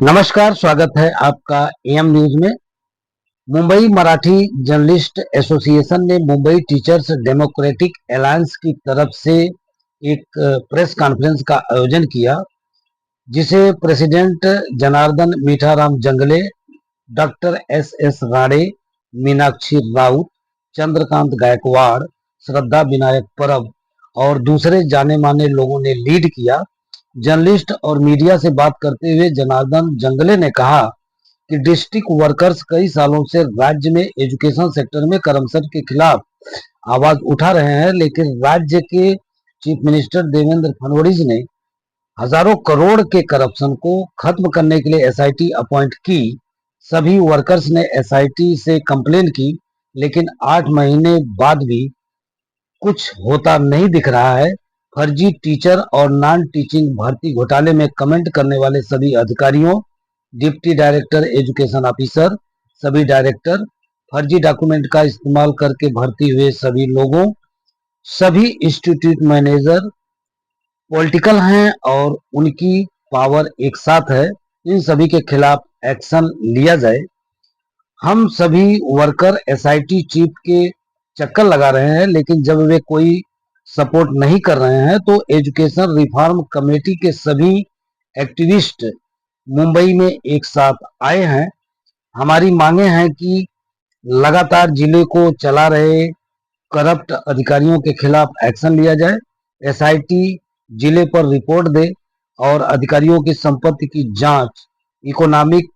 नमस्कार, स्वागत है आपका एएम न्यूज में। मुंबई मराठी जर्नलिस्ट एसोसिएशन ने मुंबई टीचर्स डेमोक्रेटिक अलायंस की तरफ से एक प्रेस कॉन्फ्रेंस का आयोजन किया, जिसे प्रेसिडेंट जनार्दन मीठाराम जंगले, डॉक्टर एस राणे, मीनाक्षी राउत, चंद्रकांत गायकवाड़, श्रद्धा विनायक परब और दूसरे जाने माने लोगों ने लीड किया। जर्नलिस्ट और मीडिया से बात करते हुए जनार्दन जंगले ने कहा कि डिस्ट्रिक्ट वर्कर्स कई सालों से राज्य में एजुकेशन सेक्टर में करप्शन के खिलाफ आवाज उठा रहे हैं, लेकिन राज्य के चीफ मिनिस्टर देवेंद्र फडणवीस ने हजारों करोड़ के करप्शन को खत्म करने के लिए एसआईटी अपॉइंट की। सभी वर्कर्स ने एसआईटी से कंप्लेन की, लेकिन 8 महीने बाद भी कुछ होता नहीं दिख रहा है। फर्जी टीचर और नॉन टीचिंग भर्ती घोटाले में कमेंट करने वाले सभी अधिकारियों, डिप्टी डायरेक्टर एजुकेशन ऑफिसर, सभी डायरेक्टर, फर्जी डॉक्यूमेंट का इस्तेमाल करके भर्ती हुए सभी लोगों, सभी इंस्टीट्यूट मैनेजर पॉलिटिकल हैं और उनकी पावर एक साथ है। इन सभी के खिलाफ एक्शन लिया जाए। हम सभी वर्कर एसआईटी चीफ के चक्कर लगा रहे हैं, लेकिन जब वे कोई सपोर्ट नहीं कर रहे हैं तो एजुकेशन रिफॉर्म कमेटी के सभी एक्टिविस्ट मुंबई में एक साथ आए हैं। हमारी मांगे हैं कि लगातार जिले को चला रहे करप्ट अधिकारियों के खिलाफ एक्शन लिया जाए, एसआईटी जिले पर रिपोर्ट दे और अधिकारियों की संपत्ति की जांच इकोनॉमिक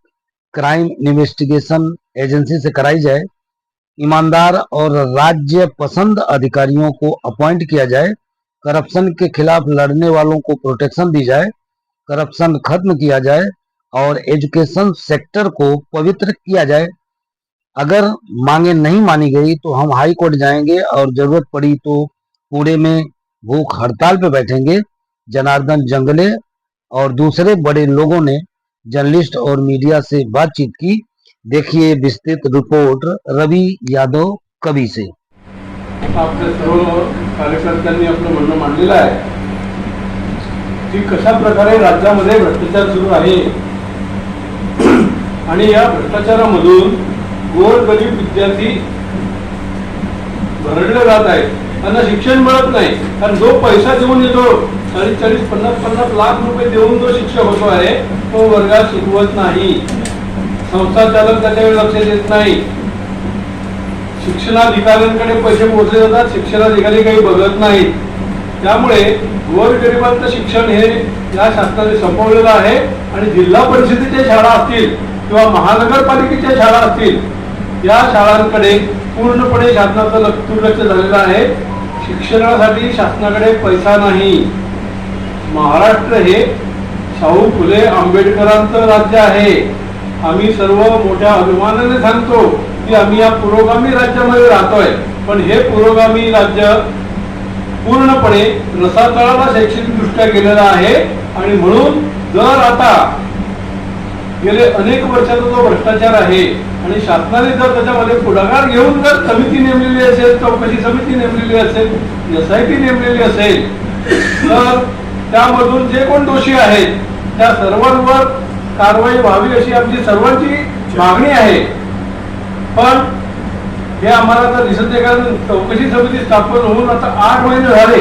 क्राइम इन्वेस्टिगेशन एजेंसी से कराई जाए, ईमानदार और राज्य पसंद अधिकारियों को अपॉइंट किया जाए, करप्शन के खिलाफ लड़ने वालों को प्रोटेक्शन दी जाए, करप्शन खत्म किया जाए और एजुकेशन सेक्टर को पवित्र किया जाए। अगर मांगे नहीं मानी गई तो हम हाई कोर्ट जाएंगे और जरूरत पड़ी तो पूरे में भूख हड़ताल पे बैठेंगे। जनार्दन जंगले और दूसरे बड़े लोगों ने जर्नलिस्ट और मीडिया से बातचीत की। देखिए विस्तृत रिपोर्ट रवि यादव कवी से। आपल्या सर्व कार्यकर्त्यांनी आपलं म्हणणं मांडलेलं आहे की कशा प्रकारे राज्यामध्ये भ्रष्टाचार सुरू आहे आणि या भ्रष्टाचारामधून गोरगरीब विद्यार्थी भरडले जात आहेत। त्यांना शिक्षण मिळत नाही, कारण जो पैसा देऊन येतो 40-50 लाख रुपये देऊन जो शिक्षक होतो आहे तो वर्गात शिकवत नाही, संस्था चालक त्याच्याकडे लक्ष देत नाही, शिक्षणाधिकाऱ्यांकडे पैसे पोहोचले जातात, शिक्षणाधिकारी काही बघत नाहीत। त्यामुळे गोरगरिबांचं शिक्षण हे या शासनाने संपवलेलं आहे आणि जिल्हा परिषदेच्या शाळा असतील किंवा महानगरपालिकेच्या शाळा असतील या शाळांकडे पूर्णपणे शासनाचं दुर्लक्ष झालेलं आहे। शिक्षणासाठी शासनाकडे पैसा नाही। महाराष्ट्र हे शाहू फुले आंबेडकरांचं राज्य आहे। आम्ही सर्व मोठ्या अभिमानाने सांगतो की आम्ही या पुरोगामी राज्यामध्ये राहतोय, पण हे पुरोगामी राज्य पूर्णपणे रसातळाला शैक्षणिक दृष्ट्या गेलेलं आहे आणि म्हणून जर आता गेले अनेक वर्षाचा जो भ्रष्टाचार आहे आणि शासनाने जर त्याच्यामध्ये पुढाकार घेऊन जर समिती नेमलेली असेल, चौकशी समिती नेमलेली असेल, एसआयटी नेमलेली असेल, तर त्यामधून जे कोण दोषी आहेत त्या सर्वांवर कारवाई व्हावी अशी आमची सर्वांची मागणी आहे। पण हे आम्हाला तर दिसत आहे, कारण चौकशी समिती स्थापन होऊन आता 8 महिने झाले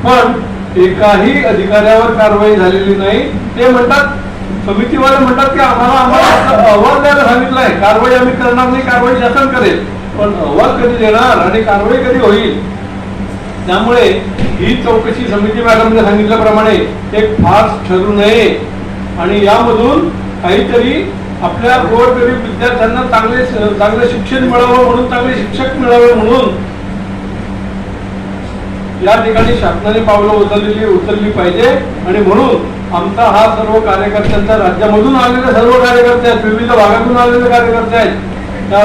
पण एकाही अधिकाऱ्यावर कारवाई झालेली नाही। ते म्हणतात, समितीवाले म्हणतात की आम्हाला अहवाल द्यायला सांगितलाय, कारवाई आम्ही करणार नाही, कारवाई शासन करेल, पण अहवाल कधी देणार आणि कारवाई कधी होईल? त्यामुळे ही चौकशी समिती मॅडमने सांगितल्याप्रमाणे एक फार्स ठरू नये आणि यामधून काहीतरी आपल्या गोरगरीब विद्यार्थ्यांना चांगले शिक्षण मिळावं म्हणून, चांगले शिक्षक मिळावे म्हणून या ठिकाणी शासनाने पावलं उचलली पाहिजे। आणि म्हणून आमचा हा सर्व कार्यकर्त्यांचा, राज्यामधून आलेले सर्व कार्यकर्ते आहेत, विविध भागातून आलेले कार्यकर्ते आहेत, त्या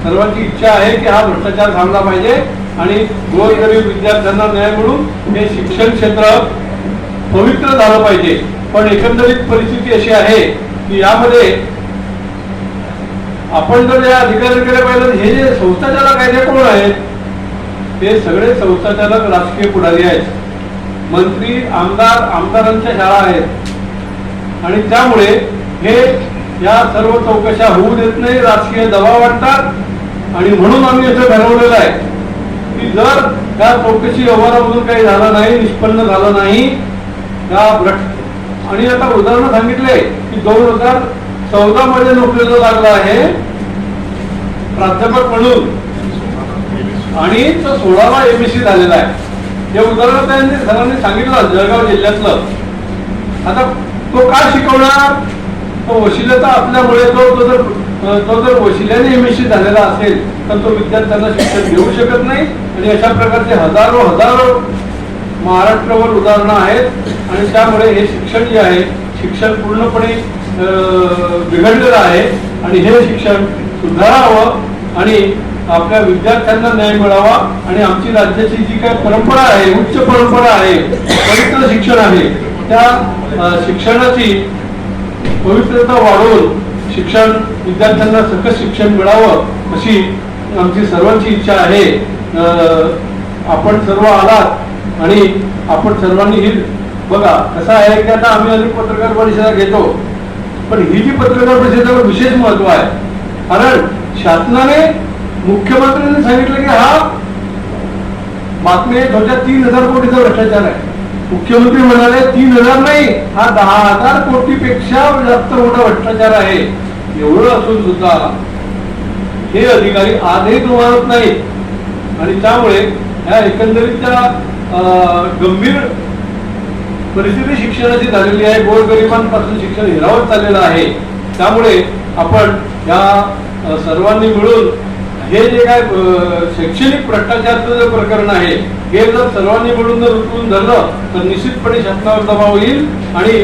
सर्वांची इच्छा आहे की हा भ्रष्टाचार थांबला पाहिजे आणि गोरगरीब विद्यार्थ्यांना न्याय मिळून हे शिक्षण क्षेत्र पवित्र झालं पाहिजे। पण एकंदरीत परिस्थिती अशी आहे की यामध्ये आपण जर या अधिकाऱ्यांकडे पाहिलं, हे जे संस्थाचालक आहेत कोण आहेत? हे सगळे संस्थाचालक राजकीय पुढारी आहेत, मंत्री, आमदारांच्या शाळा आहेत। आणि त्यामुळे हे या सर्व चौकशा होऊ देत नाही, राजकीय दबाव आणतात आणि म्हणून आम्ही असं ठरवलेलं आहे की जर त्या चौकशी अहवालामधून काही झालं नाही, निष्पन्न झालं नाही त्या आणि आता उदाहरण सांगितले की 2014 मध्ये नोकरीला लागला आहे प्राध्यापक म्हणून आणि तो 16ला MSc झालेला आहे. हे उदाहरण त्यांनी सरांनी सांगितलं जळगाव जिल्ह्यातलं. आता तो का शिकवणार? तो वशिल्याचा असल्यामुळे तो जर वशिल्याने MSc झालेला असेल तर तो विद्यार्थ्यांना शिक्षण देऊ शकत नाही. आणि अशा प्रकारचे हजारो महाराष्ट्रावर उदाहरणं आहेत आणि त्यामुळे हे शिक्षण जे आहे शिक्षण पूर्णपणे बिघडलेलं आहे आणि हे शिक्षण सुधारावं आणि आपल्या विद्यार्थ्यांना न्याय मिळावा आणि आमची राज्याची जी काही परंपरा आहे, उच्च परंपरा आहे, पवित्र शिक्षण आहे, त्या शिक्षणाची पवित्रता वाढवून शिक्षण विद्यार्थ्यांना सकस शिक्षण मिळावं अशी आमची सर्वांची इच्छा आहे. आपण सर्व आलात आणि आपण सर्वांनी ही बघा कसं आहे की आता आम्ही अनेक पत्रकार परिषदा घेतो, पण ही जी पत्रकार परिषदेवर विशेष महत्व आहे. कारण शासनाने मुख्यमंत्र्यांनी सांगितलं की हा बातमी 3000 कोटीचा भ्रष्टाचार आहे. मुख्यमंत्री म्हणाले 3000 नाही, हा 10,000 कोटीपेक्षा जास्त मोठा भ्रष्टाचार आहे. एवढं असून सुद्धा हे अधिकारी आजही तो मानत नाही आणि त्यामुळे या एकंदरीतच्या गंभीर परिस्थिती शिक्षणाची झालेली आहे. गोरगरिबांपासून शिक्षण हिरावत चाललेलं आहे. त्यामुळे आपण या सर्वांनी मिळून हे जे काय शैक्षणिक भ्रष्टाचाराचं जे प्रकरण आहे हे जर सर्वांनी मिळून जर उचलून धरलं तर निश्चितपणे शासनावर दबाव येईल आणि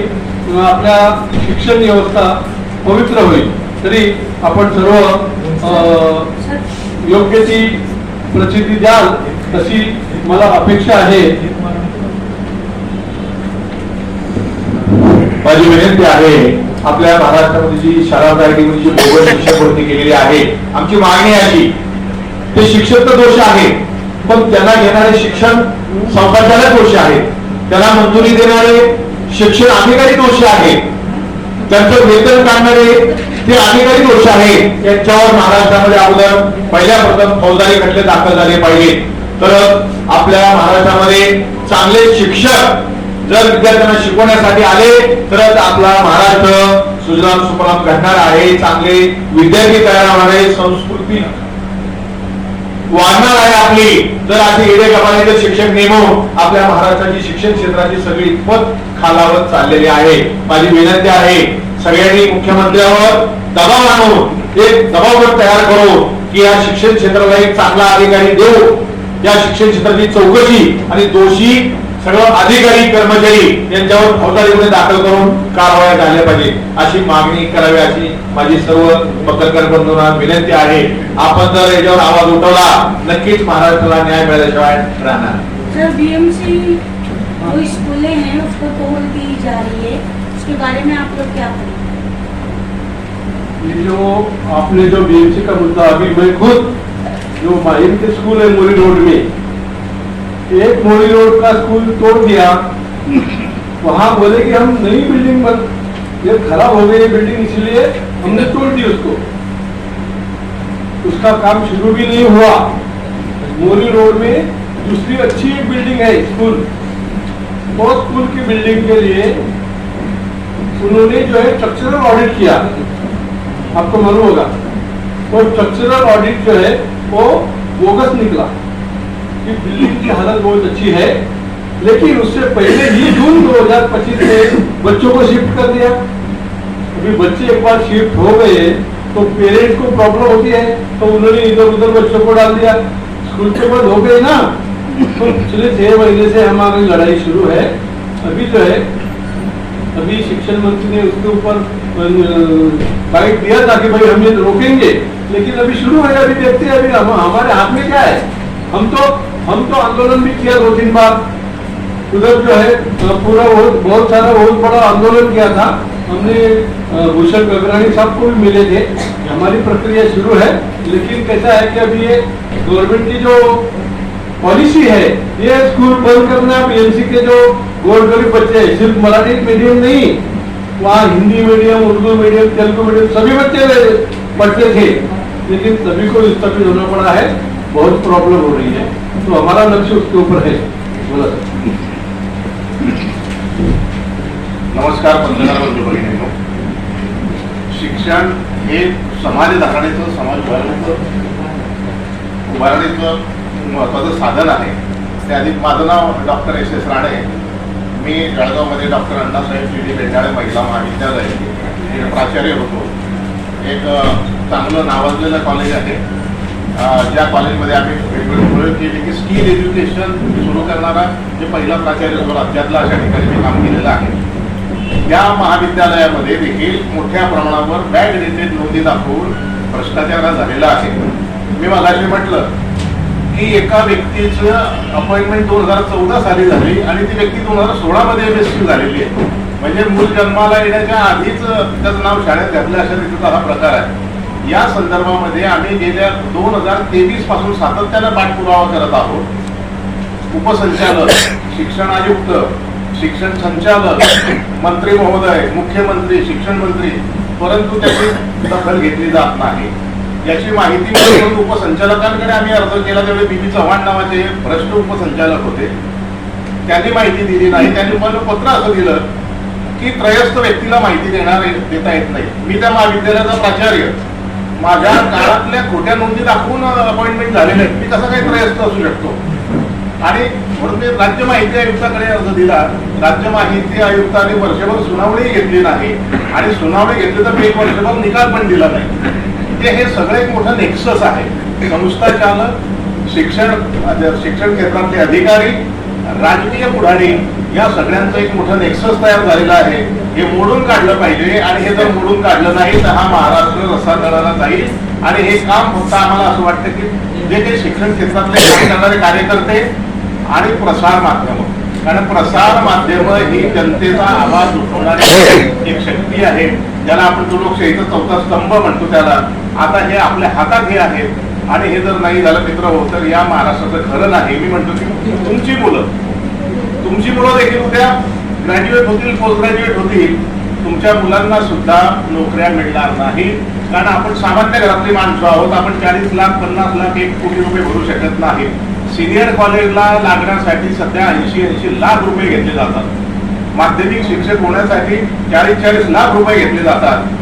आपल्या शिक्षण व्यवस्था पवित्र होईल. तरी आपण सर्व योग्य ती प्रचिती द्याल तशी मला अपेक्षा आहे. माझी विनंती आहे आपल्या महाराष्ट्रामध्ये जी शाळा प्रायव्हेटमध्ये जी बोगस शिक्षक भरती केलेली आहे, आमची मागणी अशी ते शिक्षक तर दोष आहे पण त्यांना घेणारे शिक्षण संस्थाचालक दोषी आहेत, त्यांना मंजुरी देणारे शिक्षण अधिकारी दोषी आहेत, त्यांचं वेतन काढणारे ते अधिकारी दोष आहेत. यांच्यावर महाराष्ट्रामध्ये अगोदर पहिल्या प्रथम फौजदारी खटले दाखल झाले पाहिजे. तर आपल्या महाराष्ट्रामध्ये चांगले शिक्षक जर विद्यार्थ्यांना शिकवण्यासाठी आले तरच आपला महाराष्ट्र सुजलाम सुफलाम घडणार आहे. चांगले विद्यार्थी तयार होणार आहे, संस्कृती वाढणार आहे आपली. जर असे येडेगबाने जर शिक्षक नेमून आपल्या महाराष्ट्राची शिक्षण क्षेत्राची सगळी पत खालावत चाललेली आहे. माझी विनंती आहे सगळ्यांनी मुख्यमंत्र्यावर दबाव आणून एक दबाव तयार करू की या शिक्षण क्षेत्राला एक चांगला अधिकारी देऊ. या शिक्षण क्षेत्राची चौकशी आणि दोषी सगळं अधिकारी कर्मचारी यांच्यावर फौजदारी गुन्हे दाखल करून कारवाया झाल्या पाहिजे अशी मागणी करावी अशी माझी सर्व पत्रकार बंधूंना विनंती आहे. आपण जर याच्यावर आवाज उठवला नक्कीच महाराष्ट्राला न्याय मिळाल्याशिवाय राहणार. सर बीएमसी जो स्कूलें हैं उसको तोड़ दी जा रही है, उसके बारे में आप लोग क्या करेंगे? ये जो आपने जो BMC का मुद्दा अभी मैं खुद जो माहिर के स्कूल है मोरी रोड में, एक मोरी रोड का स्कूल तोड़ दिया. वहां बोले कि हम नई बिल्डिंग बन, ये खराब हो गई बिल्डिंग इसलिए हमने तोड़ दी उसको. उसका काम शुरू भी नहीं हुआ. मोरी रोड में दूसरी अच्छी एक बिल्डिंग है स्कूल, वो स्कूल की बिल्डिंग के लिए उन्होंने जो है स्ट्रक्चरल ऑडिट किया. आपको मालूम होगा वो स्ट्रक्चरल ऑडिट जो है वो बोगस निकला कि बिल्डिंग की हालत बहुत अच्छी है, लेकिन उससे पहले ही जून 2025 में बच्चों को शिफ्ट कर दिया. अभी बच्चे एक बार शिफ्ट हो गए तो पेरेंट्स को प्रॉब्लम होती है, तो उन्होंने इधर उधर बच्चों को डाल दिया. स्कूल तो बंद हो गए ना. तो पिछले 6 महीने से हमारी लड़ाई शुरू है. अभी जो है अभी शिक्षण मंत्री ने उसके ऊपर बाइट दिया था कि भाई हम ये रोकेंगे, लेकिन अभी शुरू है. अभी देखते हैं अभी हमारे हाथ में क्या है. हम तो आंदोलन भी किया 2-3 बार. उधर जो है पूरा बहुत सारा बहुत बड़ा आंदोलन किया था. हमने भूषण गगरानी साहब को भी मिले थे. हमारी प्रक्रिया शुरू है, लेकिन कैसा है कि अभी ये गवर्नमेंट की जो पॉलिसी है ये स्कूल बंद करना. BMC के जो गोरगरीब बच्चे हैं, सिर्फ मराठी मीडियम नहीं, वहाँ Hindi medium, Urdu medium, Telugu medium सभी बच्चे पढ़ते थे, लेकिन सभी को विस्थापित होना पड़ा है, बहुत प्रॉब्लम हो रही है। तो हमारा लक्ष्य उसके ऊपर है। बोला सर। नमस्कार पत्रकार बंधू भगिनींनो, शिक्षण हे समाजधारणेचं, समाज उभारणीचं महत्वाचं साधन आहे। त्याआधी माझं नाव डॉक्टर एस राणे, मी जळगावमध्ये डॉक्टर अण्णासाहेब जी बेंडाळे महिला महाविद्यालय हे प्राचार्य होतो। एक चांगलं नावाजलेलं कॉलेज आहे, ज्या कॉलेजमध्ये आम्ही वेगवेगळी प्रयोग केली की स्किल एज्युकेशन सुरू करणारा जे पहिला प्राचार्य होतो राज्यातला, अशा ठिकाणी मी काम केलेलं आहे। या महाविद्यालयामध्ये देखील मोठ्या प्रमाणावर बॅड रेटेड नोंदी दाखवून भ्रष्टाचार झालेला आहे। मी मगाशी म्हटलं की एका व्यक्तीचं अपॉइंटमेंट 2014 साली झाली आणि ती व्यक्ती 2016 मध्ये MSc झालेली आहे, म्हणजे मूल जन्माला येण्याच्या आधीच त्याचं नाव शाळेत घातलं, अशा रीतीचा हा प्रकार आहे। या संदर्भामध्ये आम्ही गेल्या 2023 पासून सातत्यानं पाठपुरावा करत आहोत। उपसंचालक, शिक्षण आयुक्त, शिक्षण संचालक, मंत्री महोदय, मुख्यमंत्री, शिक्षण मंत्री, परंतु त्याची दखल घेतली जात नाही। याची माहिती म्हणून उपसंचालकांकडे आम्ही अर्ज केला, त्यावेळी बीबी चव्हाण नावाचे भ्रष्ट उपसंचालक होते, त्यांनी माहिती दिली नाही। त्यांनी मला पत्र असं दिलं की त्रयस्थ व्यक्तीला माहिती देता येत नाही। मी त्या महाविद्यालयाचा प्राचार्य, माझ्या काळातल्या खोट्या नोंदी दाखवून अपॉइंटमेंट झालेले आहेत, मी कसं काही त्रयस्थ असू शकतो? आणि म्हणून मी राज्य माहिती आयुक्ताकडे अर्ज दिला। राज्य माहिती आयुक्ताने वर्षभर सुनावणी घेतली नाही आणि सुनावणी घेतली तर 1 वर्षभर निकाल पण दिला नाही। हे सगळं एक मोठं नेक्सस आहे। संस्था चालक, शिक्षण क्षेत्रातले अधिकारी, राजकीय पुढारी, या सगळ्यांचं एक मोठं नेक्सस तयार झालेलं आहे। हे मोडून काढलं पाहिजे आणि हे जर मोडून काढलं नाही तर हा महाराष्ट्र रसातळाला जाईल। आणि हे काम फक्त आम्हाला असं वाटतं की जे काही शिक्षण क्षेत्रातले काम करणारे कार्यकर्ते आणि प्रसार माध्यम, कारण प्रसार माध्यम ही जनतेचा आवाज उठवणारी एक शक्ती आहे, ज्याला आपण तो लोकशाहीचा चौथा स्तंभ म्हणतो त्याला। आता हे आपल्या हातात हे आहे आणि हे जर नाही झालं मित्र हो तर या महाराष्ट्राचं खरं नाही। मी म्हणतो की तुमची मुलं देखील उद्या ग्रॅज्युएट होतील, पोस्ट ग्रॅज्युएट होतील, तुमच्या मुलांना सुद्धा नोकऱ्या मिळणार नाही, कारण आपण सामान्य घरातली माणसं आहोत। आपण 40 लाख, 50 लाख, 1 कोटी रुपये भरू शकत नाही। सिनियर कॉलेजला लागण्यासाठी सध्या 80 लाख रुपये घेतले जातात। माध्यमिक शिक्षक होण्यासाठी 40 लाख रुपये घेतले जातात।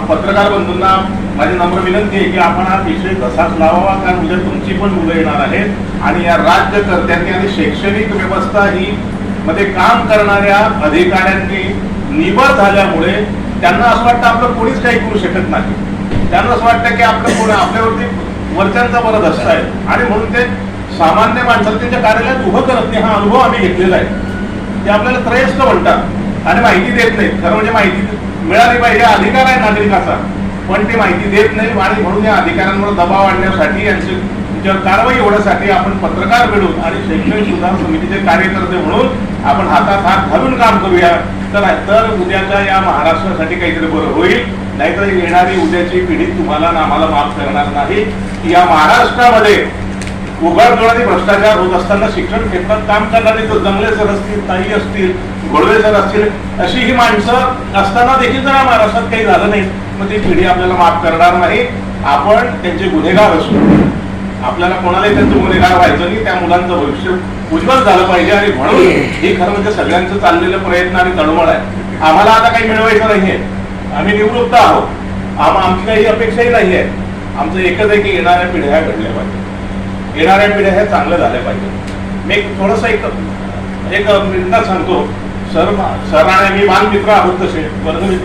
पत्रकार बंधूंना माझी नम्र विनंती आहे की आपण हा विषय तसाच लावावा, कारण उद्या तुमची पण मुलं येणार आहेत आणि या राज्यकर्त्यांनी आणि शैक्षणिक व्यवस्था ही मध्ये काम करणाऱ्या अधिकाऱ्यांनी निबर झाल्यामुळे त्यांना असं वाटतं आपलं कोणीच काही करू शकत नाही। त्यांना असं वाटतं की आपल्यावरती वरच्यांचा बरं दस्त आहे आणि म्हणून ते सामान्य माणसाला त्यांच्या कार्यालयात उभं करत नाही। हा अनुभव आम्ही घेतलेला आहे। ते आपल्याला त्रयस्थ म्हणतात आणि माहिती देत नाहीत। खरं म्हणजे माहिती मिळाली पाहिजे, अधिकार आहे नागरिकाचा, पण ते माहिती देत नाही। आणि म्हणून या अधिकाऱ्यांवर दबाव आणण्यासाठी, यांच्यावर कारवाई होण्यासाठी आपण पत्रकार मिळून आणि शैक्षणिक सुधारणा समितीचे कार्यकर्ते म्हणून आपण हातात हात घालून काम करूया, तर उद्याच्या या महाराष्ट्रासाठी काहीतरी बरं होईल। नाहीतर येणारी उद्याची पिढी तुम्हाला ना आम्हाला माफ करणार नाही की या महाराष्ट्रामध्ये उघडडोळाने भ्रष्टाचार होत असताना शिक्षण क्षेत्रात काम करणारे तर जंगले सर असतील, ताई असतील, घोडवे सर असतील, अशी ही माणसं असताना देखील जर महाराष्ट्रात काही झालं नाही मग ती पिढी आपल्याला माफ करणार नाही। आपण त्यांचे गुन्हेगार असू, आपल्याला कोणालाही त्यांचं गुन्हेगार व्हायचं नाही। त्या मुलांचं भविष्य उज्ज्वल झालं पाहिजे आणि म्हणून हे खरं म्हणजे सगळ्यांचं चाललेलं प्रयत्न आणि तळमळ आहे। आम्हाला आता काही मिळवायचं नाहीये, आम्ही निवृत्त आहोत, आमची काही अपेक्षाही नाहीये। आमचं एकच आहे की येणाऱ्या पिढ्या घडल्या पाहिजे, येणाऱ्या पिढ्या हे चांगलं झालं पाहिजे। मी थोडंसं एक मिनिटात सांगतो, सर आणि मी बालमित्र आहोत, तसे वर्गमित्र